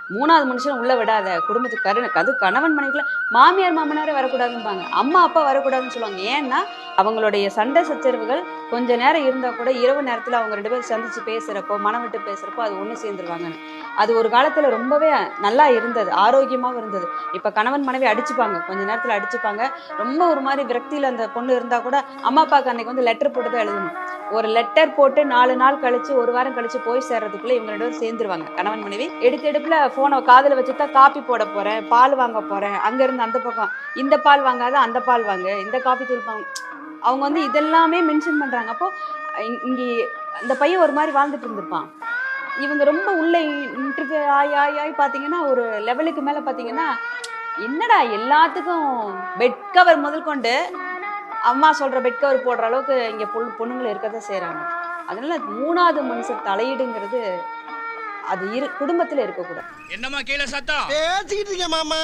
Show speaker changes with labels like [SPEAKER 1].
[SPEAKER 1] மூணாவது மனுஷன் உள்ள விடாத, குடும்பத்துக்கு அது கணவன் மனைவிக்குள்ள மாமியார் மாமனாரே வரக்கூடாதும்பாங்க, அம்மா அப்பா வரக்கூடாதுன்னு சொல்லுவாங்க. ஏன்னா அவங்களுடைய சண்டை சச்சரவுகள் கொஞ்ச நேரம் இருந்தா கூட இரவு நேரத்துல அவங்க 2 பேரும் சந்திச்சு பேசுறப்போ, மனம் விட்டு பேசுறப்போ அது ஒண்ணு சேர்ந்துருவாங்கன்னு. அது ஒரு காலத்துல ரொம்பவே நல்லா இருந்தது, ஆரோக்கியமாவும் இருந்தது. இப்ப கணவன் மனைவி அடிச்சுப்பாங்க, கொஞ்ச நேரத்துல அடிச்சுப்பாங்க. ரொம்ப ஒரு மாதிரி விரக்தியில அந்த பொண்ணு இருந்தா கூட அம்மா அப்பாவுக்கு அன்னைக்கு வந்து லெட்டர் போட்டு தான் எழுதணும். ஒரு லெட்டர் போட்டு 4 நாள் கழிச்சு, ஒரு வாரம் கழிச்சு போய் சேர்றதுக்குள்ள இவங்க 2 பேரும் சேர்ந்துருவாங்க. கணவன் மனைவி எடுப்புல போனை காதுல வச்சுட்டா காப்பி போட போறேன், பால் வாங்க போறேன், அங்க இருந்து அந்த பக்கம் இந்த பால் வாங்காத அந்த பால் வாங்கு, இந்த காப்பி தூள் அவங்க வந்து இதெல்லாமே மென்ஷன் பண்றாங்க. அப்போ இங்க அந்த பையன் ஒரு மாதிரி வாழ்ந்துட்டு இருந்திருப்பான். இவங்க ரொம்ப உள்ள இன்டர்வியூ ஆயி ஆயி ஆயி பாத்தீங்கன்னா ஒரு லெவலுக்கு மேல பாத்தீங்கன்னா, என்னடா எல்லாத்துக்கும் பெட் கவர் முதல் கொண்டு அம்மா சொல்ற பெட் கவர் போடுற அளவுக்கு இங்க பொண்ணுங்களை இருக்கதான் செய்யறாங்க. அதனால 3வது மனுஷன் தலையீடுங்கிறது அது குடும்பத்துல இருக்கக்கூடாது.
[SPEAKER 2] என்னம்மா கீழே சத்தம்
[SPEAKER 3] பேசிக்கிட்டு இருக்கேன் மாமா.